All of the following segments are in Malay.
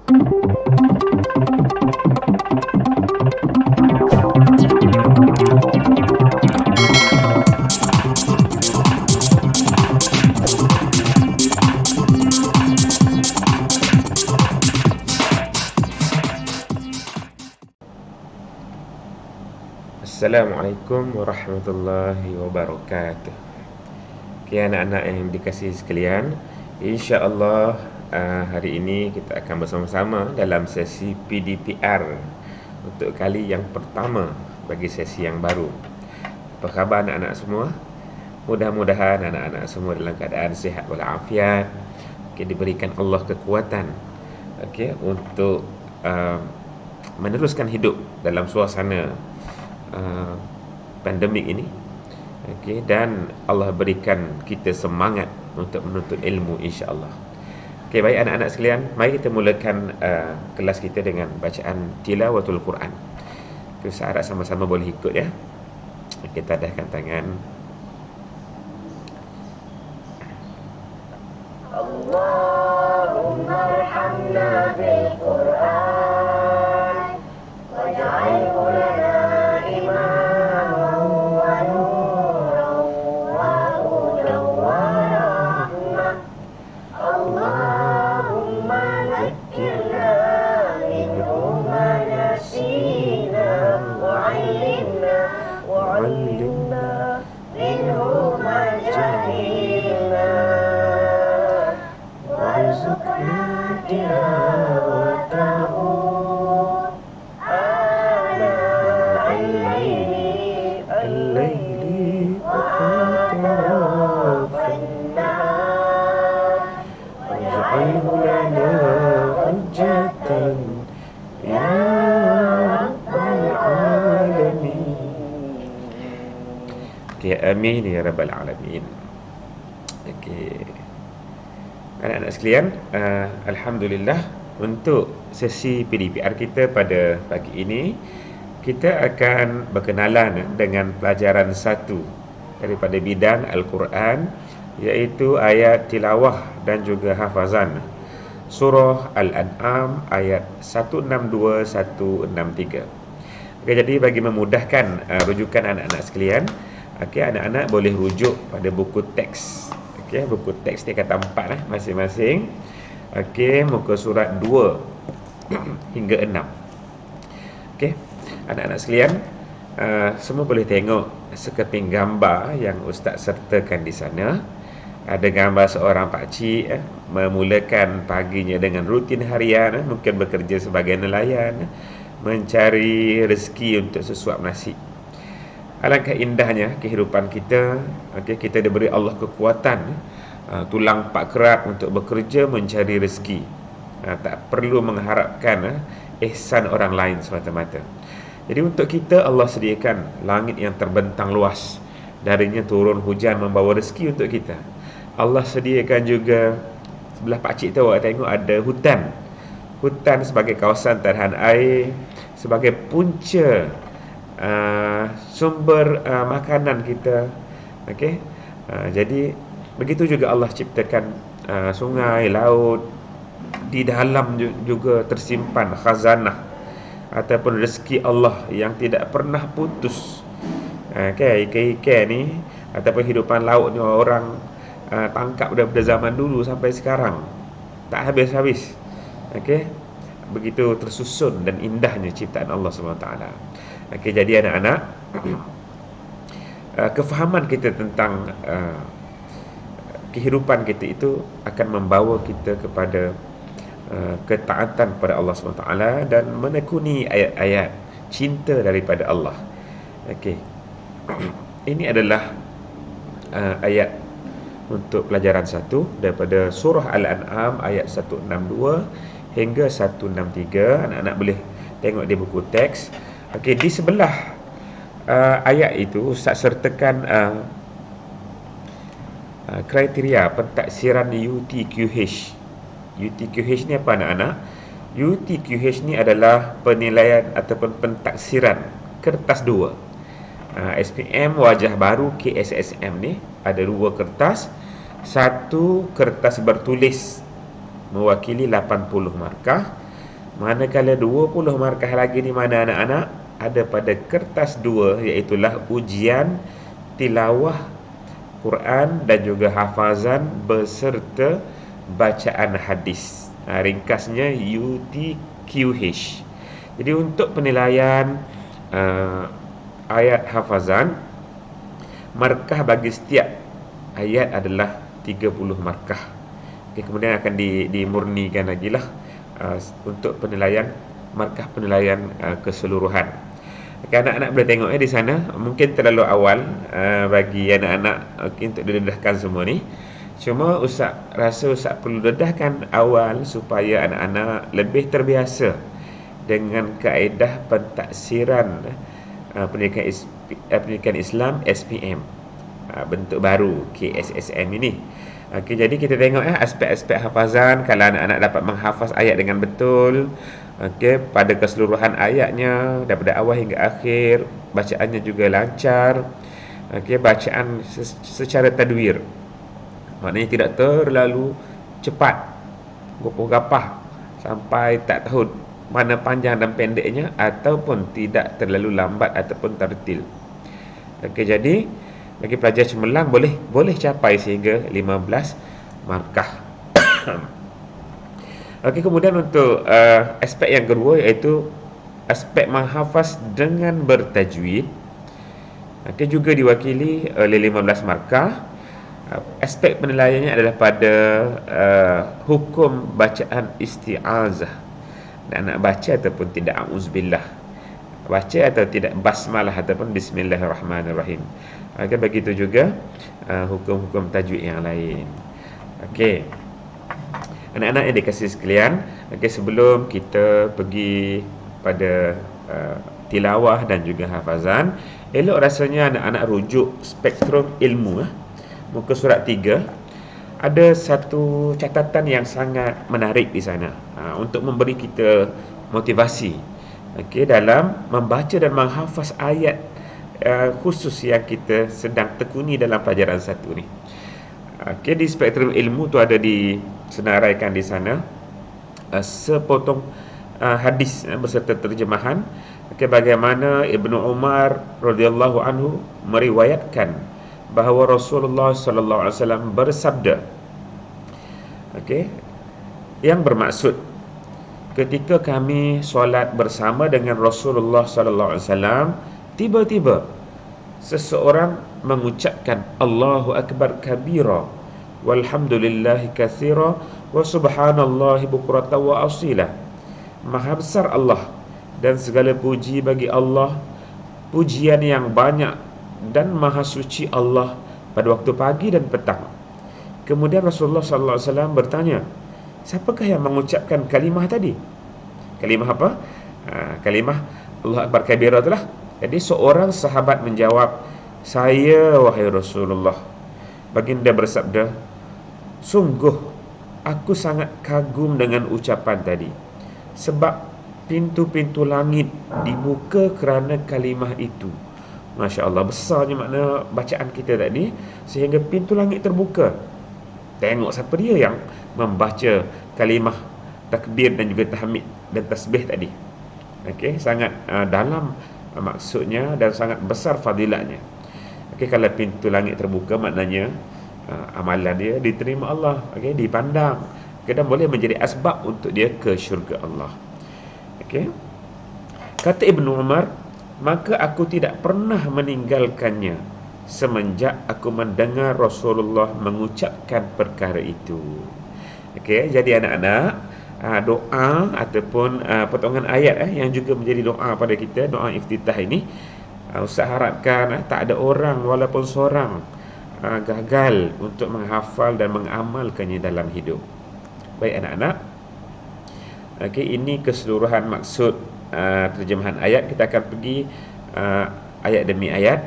Assalamualaikum warahmatullahi wabarakatuh. Okay, anak-anak yang dikasihi sekalian, insya-Allah hari ini kita akan bersama-sama dalam sesi PDPR untuk kali yang pertama bagi sesi yang baru. Apa khabar anak-anak semua? Mudah-mudahan anak-anak semua dalam keadaan sihat walafiat. Okay, diberikan Allah kekuatan untuk meneruskan hidup dalam suasana pandemik ini. Dan Allah berikan kita semangat untuk menuntut ilmu, insya-Allah. Baik anak-anak sekalian, mari kita mulakan kelas kita dengan bacaan tilawatul Quran. Saya harap sama-sama boleh ikut ya. Kita tadahkan tangan. Allahumma arhamna bil Quran waj'alhu lana imaman wa nuran wa hudan wa rahmah. Allahumma zakkirna minhu ma nasina wa 'allimna minhu ma jahilna warzuqna tilawatahu ana al-layli wa atrafan nahar waj'alhu lana hujjatan ya rabbal alamin. Amin ya rabbal alamin. Anak-anak sekalian, alhamdulillah untuk sesi PDPR kita pada pagi ini kita akan berkenalan dengan pelajaran 1 daripada bidang Al-Quran, iaitu ayat tilawah dan juga hafazan surah Al-An'am ayat 162-163. Jadi bagi memudahkan rujukan anak-anak sekalian, anak-anak boleh rujuk pada buku teks. Buku teks ni kata 4 masing-masing. Muka surat 2 hingga 6. Anak-anak sekalian, semua boleh tengok sekeping gambar yang ustaz sertakan di sana. Ada gambar seorang pakcik memulakan paginya dengan rutin harian, mungkin bekerja sebagai nelayan, mencari rezeki untuk sesuap nasi. Alangkah indahnya kehidupan kita. Kita diberi Allah kekuatan, tulang pak kerat untuk bekerja mencari rezeki. Tak perlu mengharapkan ihsan orang lain semata-mata. Jadi untuk kita Allah sediakan langit yang terbentang luas, darinya turun hujan membawa rezeki untuk kita. Allah sediakan juga, sebelah pakcik tu awak tengok ada hutan. Hutan sebagai kawasan tahan air, sebagai punca sumber makanan kita. Jadi begitu juga Allah ciptakan sungai, laut. Di dalam juga tersimpan khazanah ataupun rezeki Allah yang tidak pernah putus. Ikan-ikan ni ataupun hidupan laut ni orang tangkap daripada zaman dulu sampai sekarang, tak habis-habis. Begitu tersusun dan indahnya ciptaan Allah SWT. Jadi anak-anak, kefahaman kita tentang kehidupan kita itu akan membawa kita kepada ketaatan pada Allah SWT dan menekuni ayat-ayat cinta daripada Allah. Ini adalah ayat untuk pelajaran 1 daripada surah Al-An'am ayat 162 hingga 163. Anak-anak boleh tengok di buku teks. Di sebelah ayat itu Ustaz sertakan kriteria pentaksiran UTQH. UTQH ni apa anak-anak? UTQH ni adalah penilaian ataupun pentaksiran kertas 2. SPM wajah baru KSSM ni ada 2 kertas. Satu kertas bertulis mewakili 80 markah. Manakala 20 markah lagi di mana anak-anak ada pada kertas 2, iaitulah ujian tilawah Quran dan juga hafazan beserta bacaan hadis. Ringkasnya UTQH. Jadi untuk penilaian ayat hafazan, markah bagi setiap ayat adalah 30 markah. Kemudian akan dimurnikan lagi lah untuk penilaian, markah penilaian keseluruhan. Anak-anak boleh tengok di sana. Mungkin terlalu awal bagi anak-anak untuk didedahkan semua ni. Cuma Ustaz rasa Ustaz perlu dedahkan awal supaya anak-anak lebih terbiasa dengan kaedah pentaksiran pendidikan Islam SPM, bentuk baru KSSM ini. Jadi kita tengok aspek-aspek hafazan. Kalau anak-anak dapat menghafaz ayat dengan betul, pada keseluruhan ayatnya daripada awal hingga akhir, bacaannya juga lancar, bacaan secara tadwir, maknanya tidak terlalu cepat, gopoh-gapah sampai tak tahu mana panjang dan pendeknya, ataupun tidak terlalu lambat ataupun tertil. Jadi bagi pelajar cemerlang boleh capai sehingga 15 markah. Kemudian untuk aspek yang kedua, iaitu aspek menghafaz dengan bertajwid, juga diwakili oleh 15 markah. Aspek penilaiannya adalah pada hukum bacaan isti'azah, dan nak baca ataupun tidak, a'udzubillah, baca atau tidak basmalah ataupun bismillahirrahmanirrahim. Begitu juga hukum-hukum tajwid yang lain. Anak-anak yang dikasihi sekalian, sebelum kita pergi pada tilawah dan juga hafazan, elok rasanya anak-anak rujuk Spektrum Ilmu, muka surat 3. Ada satu catatan yang sangat menarik di sana untuk memberi kita motivasi dalam membaca dan menghafaz ayat khusus yang kita sedang tekuni dalam pelajaran satu ni. Di Spektrum Ilmu tu ada disenaraikan di sana sepotong hadis beserta terjemahan bagaimana Ibnu Umar radhiyallahu anhu meriwayatkan bahawa Rasulullah sallallahu alaihi wasallam bersabda, yang bermaksud, ketika kami solat bersama dengan Rasulullah sallallahu alaihi wasallam, tiba-tiba seseorang mengucapkan Allahu Akbar kabira walhamdulillahi katsira wa subhanallahi bukratan wa asila. Maha besar Allah dan segala puji bagi Allah, pujian yang banyak, dan maha suci Allah pada waktu pagi dan petang. Kemudian Rasulullah sallallahu alaihi wasallam bertanya, siapakah yang mengucapkan kalimah tadi? Kalimah apa? Kalimah Allahu Akbar kabira itulah. Jadi seorang sahabat menjawab, saya wahai Rasulullah. Baginda bersabda, sungguh aku sangat kagum dengan ucapan tadi, sebab pintu-pintu langit dibuka kerana kalimah itu. Masya Allah, besarnya makna bacaan kita tadi, sehingga pintu langit terbuka. Tengok siapa dia yang membaca kalimah takbir dan juga tahmid dan tasbih tadi. Sangat dalam maksudnya dan sangat besar fadilatnya. Kalau pintu langit terbuka, maknanya amalan dia diterima Allah, dipandang, dan boleh menjadi asbab untuk dia ke syurga Allah. Kata Ibnu Umar, maka aku tidak pernah meninggalkannya semenjak aku mendengar Rasulullah mengucapkan perkara itu. Jadi anak-anak, doa ataupun potongan ayat yang juga menjadi doa pada kita, doa iftitah ini, Ustaz harapkan tak ada orang walaupun seorang gagal untuk menghafal dan mengamalkannya dalam hidup. Baik anak-anak, ini keseluruhan maksud terjemahan ayat. Kita akan pergi ayat demi ayat.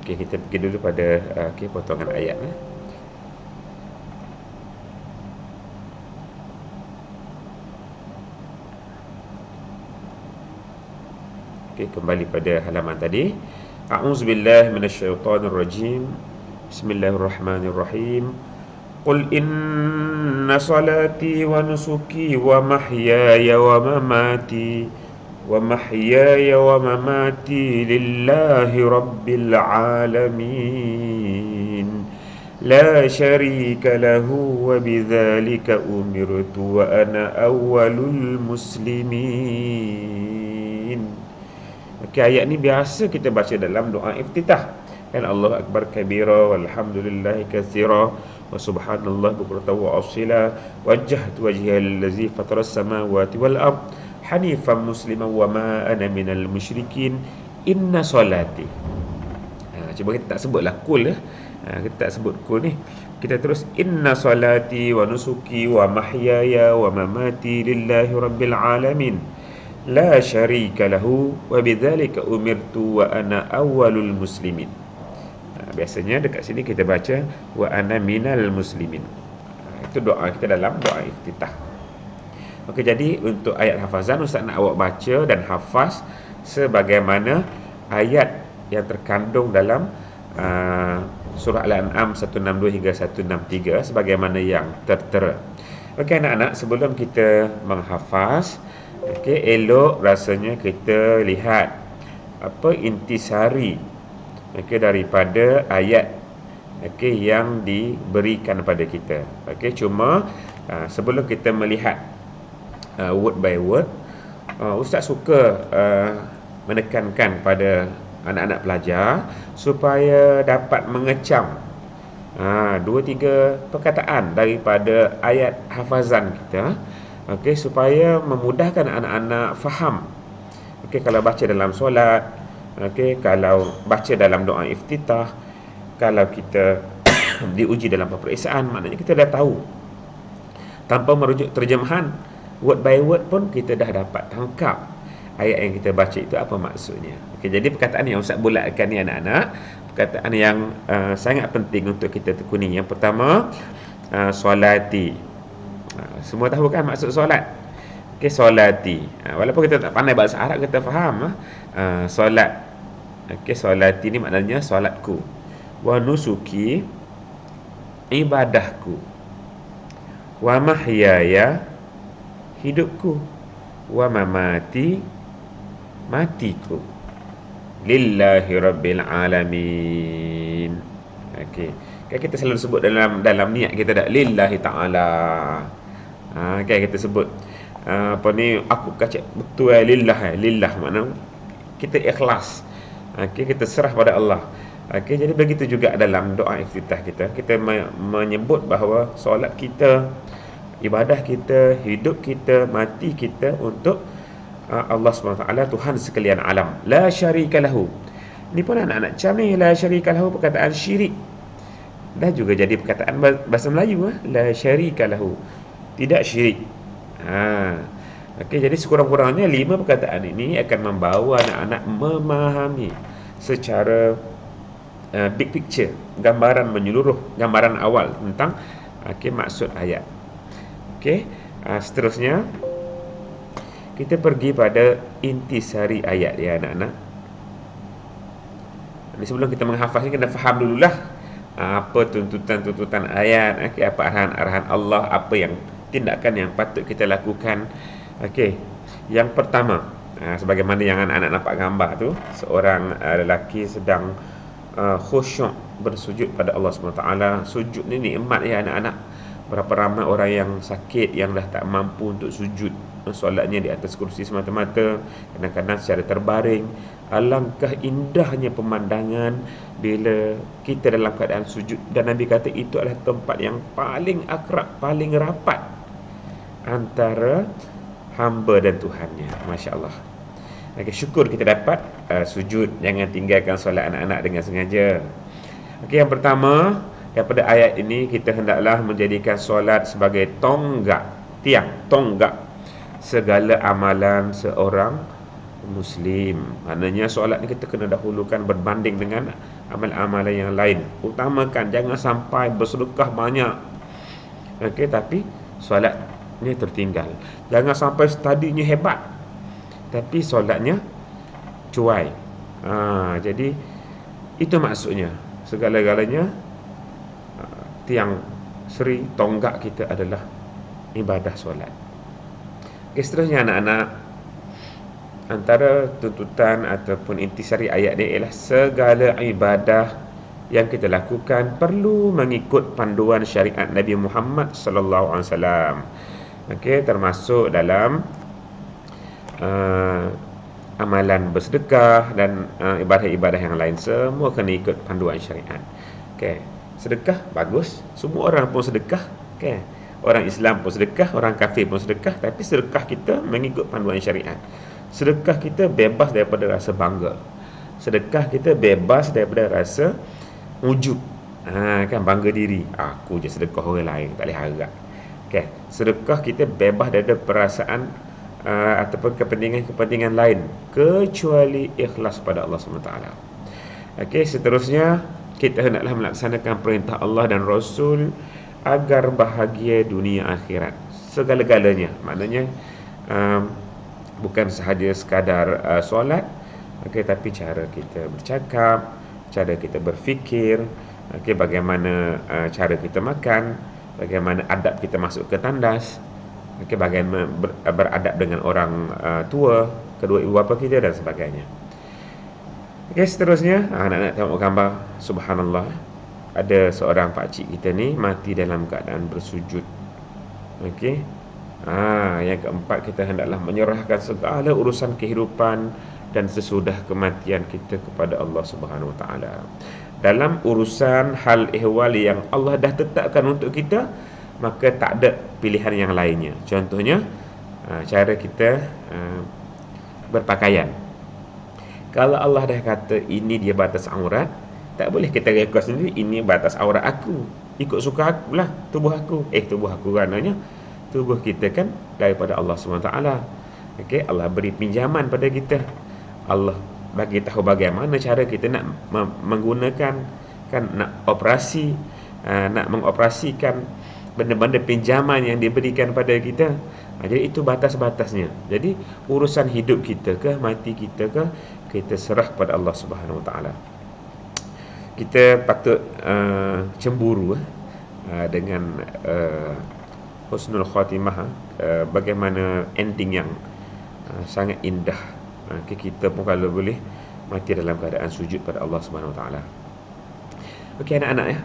Kita pergi dulu pada potongan ayat. Kembali pada halaman tadi. A'udzubillahi minasyaitonirrajim. Bismillahirrahmanirrahim. Qul inna salati wa nusuki wa mahyaya wa mamati lillahi rabbil alamin la syarika lahu wa bidzalika umirtu wa ana awwalul muslimin. Okey, ayat ni biasa kita baca dalam doa iftitah. Kan Allahu akbar kabira walhamdulillahi katsira wa subhanallah bukratan wa asila wajjahtu wajhiya lillazi fataras samawati wal ard hanifan musliman wa ma ana minal musyrikin inna salati. Cuba kita tak sebutlah kul ya. Kita tak sebut kul ni. Kita terus inna salati wa nusuki wa mahyaya wa mamati lillahi rabbil alamin la syarika lahu wa bidzalika umirtu wa ana awwalul muslimin. Biasanya dekat sini kita baca wa ana minal muslimin. Itu doa kita dalam doa iftitah. Okey, jadi untuk ayat hafazan Ustaz nak awak baca dan hafaz sebagaimana ayat yang terkandung dalam surah Al-An'am 162 hingga 163 sebagaimana yang tertera. Okey anak-anak, sebelum kita menghafaz, okey, elok rasanya kita lihat apa intisari daripada ayat yang diberikan kepada kita. Cuma sebelum kita melihat word by word, Ustaz suka menekankan pada anak-anak pelajar supaya dapat mengecam 2-3 perkataan daripada ayat hafazan kita, supaya memudahkan anak-anak faham. Kalau baca dalam solat, kalau baca dalam doa iftitah, kalau kita diuji dalam peperiksaan, maknanya kita dah tahu. Tanpa merujuk terjemahan, word by word pun kita dah dapat tangkap ayat yang kita baca itu apa maksudnya. Jadi perkataan yang Ustaz bulatkan ni anak-anak, perkataan yang sangat penting untuk kita tekuni. Yang pertama, solati. Semua tahu kan maksud solat? Solati. Walaupun kita tak pandai bahasa Arab, kita faham solat. Solati ni maknanya solatku. Wa nusuki, ibadahku. Wa mahyaya, hidupku. Wa mamati, matiku. Lillahi rabbil alamin. Kita selalu sebut dalam niat kita dah lillahi ta'ala. Kita sebut aku kacak betul lillah makna kita ikhlas. Kita serah pada Allah. Jadi begitu juga dalam doa iftitah kita menyebut bahawa solat kita, ibadah kita, hidup kita, mati kita untuk Allah SWT, Tuhan sekalian alam. La syarika lahu. Ni pun anak-anak cam ni, la syarika lahu perkataan syirik. Dah juga jadi perkataan bahasa Melayu. La syarika lahu, tidak syirik. Jadi sekurang-kurangnya 5 perkataan ini akan membawa anak-anak memahami secara big picture, gambaran menyeluruh, gambaran awal tentang maksud ayat. Seterusnya kita pergi pada intisari ayat ya anak-anak. Sebelum kita menghafaz ni, kena faham dululah apa tuntutan-tuntutan ayat, apa arahan-arahan Allah, apa yang tindakan yang patut kita lakukan. Yang pertama, sebagaimana yang anak-anak nampak gambar tu, seorang lelaki sedang khusyuk bersujud pada Allah SWT. Sujud ni nikmat ya anak-anak. Berapa ramai orang yang sakit, yang dah tak mampu untuk sujud, solatnya di atas kursi semata-mata, kadang-kadang secara terbaring. Alangkah indahnya pemandangan bila kita dalam keadaan sujud. Dan Nabi kata itu adalah tempat yang paling akrab, paling rapat antara hamba dan Tuhannya. Masya Allah. Syukur kita dapat sujud. Jangan tinggalkan solat anak-anak dengan sengaja. Yang pertama, daripada ayat ini, kita hendaklah menjadikan solat sebagai tonggak segala amalan seorang Muslim. Maknanya solat ni kita kena dahulukan berbanding dengan amal-amalan yang lain. Utamakan, jangan sampai bersedekah banyak, tapi solat ni tertinggal. Jangan sampai studinya hebat, tapi solatnya cuai. Jadi itu maksudnya. Segala-galanya tiang seri tonggak kita adalah ibadah solat. Okay, seterusnya anak-anak, antara tuntutan ataupun intisari ayat ni ialah segala ibadah yang kita lakukan perlu mengikut panduan syariat Nabi Muhammad sallallahu alaihi wasallam. Okey, termasuk dalam amalan bersedekah dan ibadah-ibadah yang lain, semua kena ikut panduan syariat. Okey, sedekah bagus, semua orang pun sedekah. Okey, orang Islam pun sedekah, orang kafir pun sedekah, tapi sedekah kita mengikut panduan syariat. Sedekah kita bebas daripada rasa bangga. Sedekah kita bebas daripada rasa ujub. Kan bangga diri. Aku je sedekah, orang lain tak boleh harap. Okay. Sedekah kita bebas daripada perasaan ataupun kepentingan-kepentingan lain kecuali ikhlas pada Allah SWT. Okay, seterusnya kita hendaklah melaksanakan perintah Allah dan Rasul agar bahagia dunia akhirat segala-galanya. Maknanya bukan sahaja sekadar solat, okay, tapi cara kita bercakap, cara kita berfikir, okay, bagaimana cara kita makan, bagaimana adab kita masuk ke tandas, okay, bagaimana beradab dengan orang tua, kedua ibu bapa kita dan sebagainya. Okay, seterusnya anak-anak tengok gambar. Subhanallah, ada seorang pakcik kita ni mati dalam keadaan bersujud. Okay. Yang keempat, kita hendaklah menyerahkan segala urusan kehidupan dan sesudah kematian kita kepada Allah Subhanahu Wa Taala. Dalam urusan hal ehwal yang Allah dah tetapkan untuk kita, maka tak ada pilihan yang lainnya. Contohnya, cara kita berpakaian. Kalau Allah dah kata ini dia batas aurat, tak boleh kita rekod sendiri, ini batas aurat aku, ikut suka aku lah, tubuh aku. Tubuh aku rananya tubuh kita kan daripada Allah SWT. Okay, Allah beri pinjaman pada kita. Allah bagi tahu bagaimana cara kita nak menggunakan, kan, nak operasi, nak mengoperasikan benda-benda pinjaman yang diberikan pada kita. Jadi itu batas-batasnya. Jadi urusan hidup kita ke, mati kita ke, kita serah pada Allah Subhanahu Wa Taala. Kita patut cemburu dengan husnul khatimah, bagaimana ending yang sangat indah. Kita pun kalau boleh mati dalam keadaan sujud pada Allah Subhanahu Wa Taala. Okey anak-anak ya.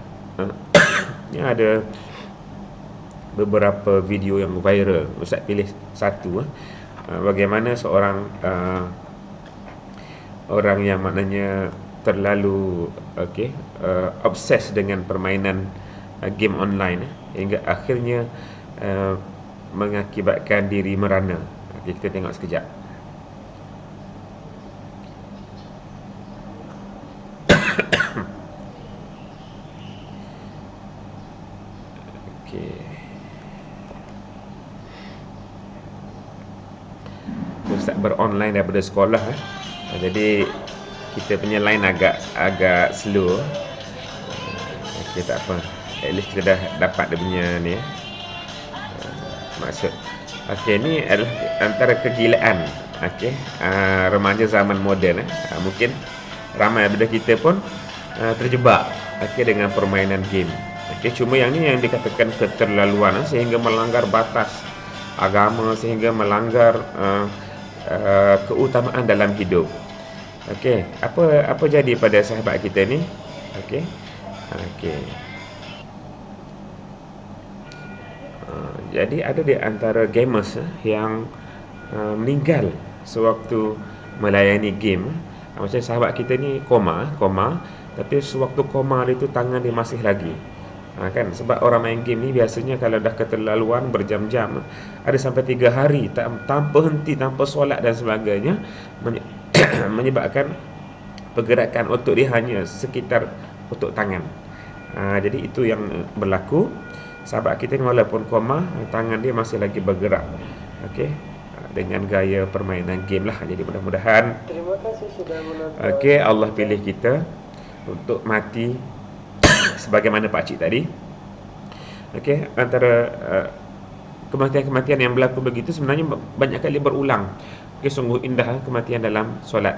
Ni ada beberapa video yang viral. Ustaz pilih satu, bagaimana seorang orang yang maknanya terlalu obses dengan permainan game online hingga akhirnya mengakibatkan diri merana. Kita tengok sekejap. Ustaz beronline daripada sekolah. Jadi kita punya line agak slow. Okey, tak apa. At least kita dah dapat dia punya ni maksud. Okey, ni adalah antara kegilaan remaja zaman moden. Mungkin ramai daripada kita pun terjebak dengan permainan game. Cuma yang ni yang dikatakan keterlaluan sehingga melanggar batas agama, sehingga melanggar keutamaan dalam hidup. Apa jadi pada sahabat kita ni? Jadi ada di antara gamers yang meninggal sewaktu melayani game. Macam sahabat kita ni koma, tapi sewaktu koma dia tu tangan dia masih lagi. Kan, sebab orang main game ni biasanya kalau dah keterlaluan berjam-jam, ada sampai 3 hari tanpa henti, tanpa solat dan sebagainya, menyebabkan pergerakan otot dia hanya sekitar otot tangan. Jadi itu yang berlaku. Sahabat kita ni walaupun koma, tangan dia masih lagi bergerak. Dengan gaya permainan game lah. Jadi mudah-mudahan Terima kasih sudah menonton. Allah pilih kita untuk mati sebagaimana pakcik tadi. Antara kematian-kematian yang berlaku begitu sebenarnya banyak kali berulang. Sungguh indah kematian dalam solat.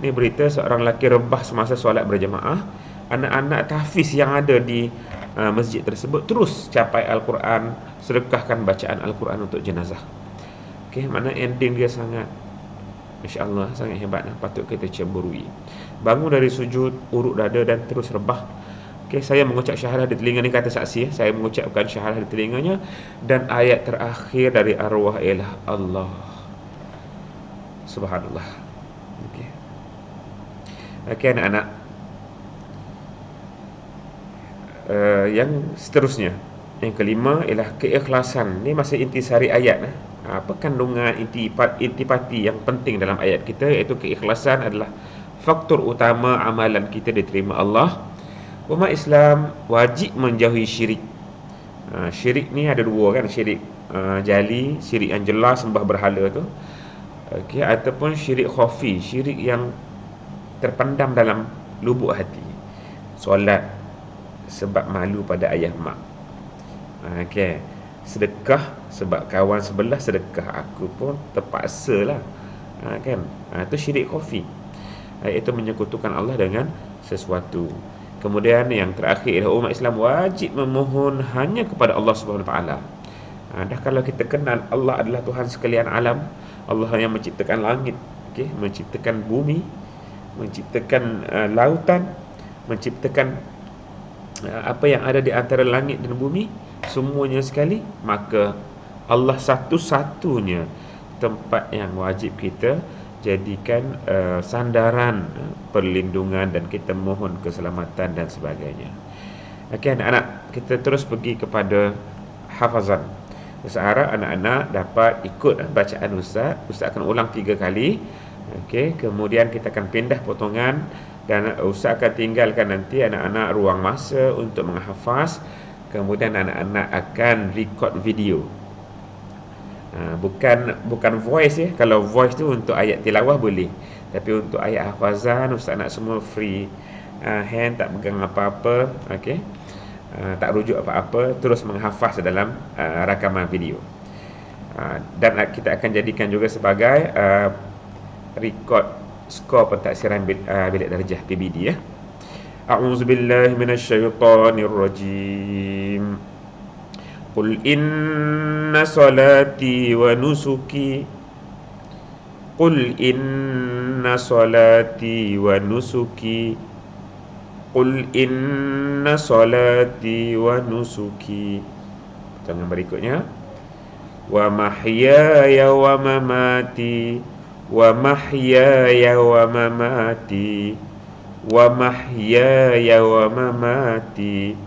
Ini berita seorang lelaki rebah semasa solat berjemaah. Anak-anak tahfiz yang ada di masjid tersebut, terus capai Al-Quran, sedekahkan bacaan Al-Quran untuk jenazah. Okey, mana ending dia sangat, insya-Allah sangat hebat, patut kita cemburui. Bangun dari sujud, urut dada dan terus rebah. Okey, saya mengucap syahadah di telinga ni, kata saksi, saya mengucapkan syahadah di telinganya, dan ayat terakhir dari arwah ialah Allah. Subhanallah. Okey. Okey anak-anak, yang seterusnya, yang kelima ialah keikhlasan. Ni masih intisari ayat. Apa kandungan intipati yang penting dalam ayat kita, iaitu keikhlasan adalah faktor utama amalan kita diterima Allah. Umat Islam wajib menjauhi syirik. Syirik ni ada dua kan, syirik jali, syirik yang jelas sembah berhala tu, okey, ataupun syirik khafi, syirik yang terpendam dalam lubuk hati. Solat sebab malu pada ayah mak, okey, sedekah sebab kawan sebelah sedekah, aku pun terpaksa lah, kan, itu syirik khafi, iaitu menyekutukan Allah dengan sesuatu. Kemudian yang terakhir ialah umat Islam wajib memohon hanya kepada Allah Subhanahu Wa Taala. Dah kalau kita kenal Allah adalah Tuhan sekalian alam, Allah yang menciptakan langit, okey, menciptakan bumi, menciptakan lautan, menciptakan apa yang ada di antara langit dan bumi, semuanya sekali, maka Allah satu-satunya tempat yang wajib kita jadikan sandaran, perlindungan, dan kita mohon keselamatan dan sebagainya. Okey anak-anak, kita terus pergi kepada hafazan. Seharap anak-anak dapat ikut bacaan Ustaz. Ustaz akan ulang 3 kali. Okey, kemudian kita akan pindah potongan, dan Ustaz akan tinggalkan nanti anak-anak ruang masa untuk menghafaz. Kemudian anak-anak akan record video. Bukan voice ya. Kalau voice tu untuk ayat tilawah boleh, tapi untuk ayat hafazan Ustaz nak semua free hand, tak pegang apa-apa, okey, tak rujuk apa-apa, terus menghafaz dalam rakaman video. Dan kita akan jadikan juga sebagai record skor pentaksiran bilik darjah PBD ya. A'udzubillahi minasyaitonirrajim. Qul inna salati wa nusuki, Qul inna salati wa nusuki, Qul inna salati wa nusuki. Jangan berikutnya, wa mahyaya wa mamati, wa mahyaya wa mamati, wa mahyaya wa mamati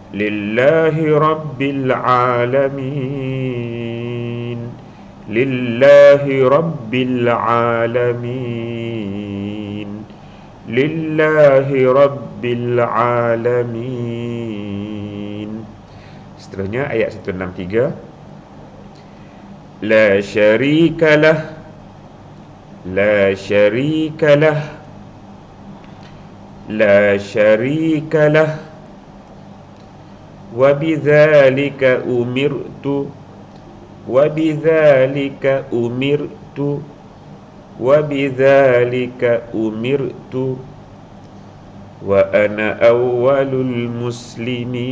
lillahi rabbil alamin, lillahi rabbil alamin, lillahi rabbil alamin. Seterusnya ayat 163. La syarikalah, la syarikalah, la syarikalah, wa bidzalika umirtu, wa bidzalika umirtu, wa bidzalika umirtu, wa ana awwalul muslimin,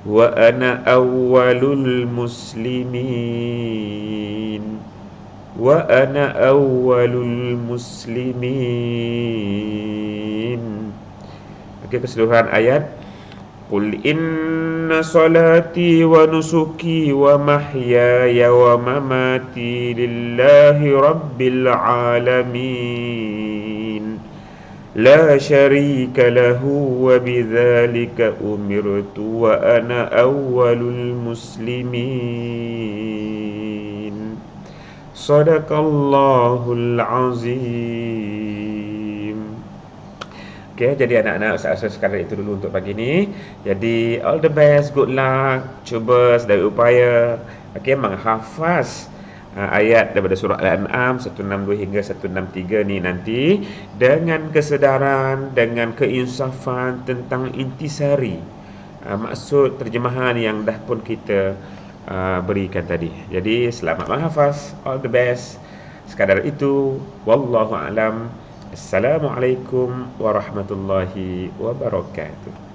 wa ana awwalul muslimin, wa ana awwalul muslimin. Okey, keseluruhan ayat. Qul inna salati wa nusuki wa mahyaya wa mamati lillahi rabbil alamin, la syarika lahu wa bidzalika umirtu wa ana awwalul muslimin. Sadaqallahul azim. Okay, jadi anak-anak, Ustaz sekadar itu dulu untuk pagi ni. Jadi all the best, good luck, cuba sedaya upaya menghafaz ayat daripada surah Al-An'am 162 hingga 163 ni nanti dengan kesedaran, dengan keinsafan tentang intisari maksud terjemahan yang dah pun kita berikan tadi. Jadi selamat menghafaz, all the best. Sekadar itu, wallahu a'lam. Assalamualaikum warahmatullahi wabarakatuh.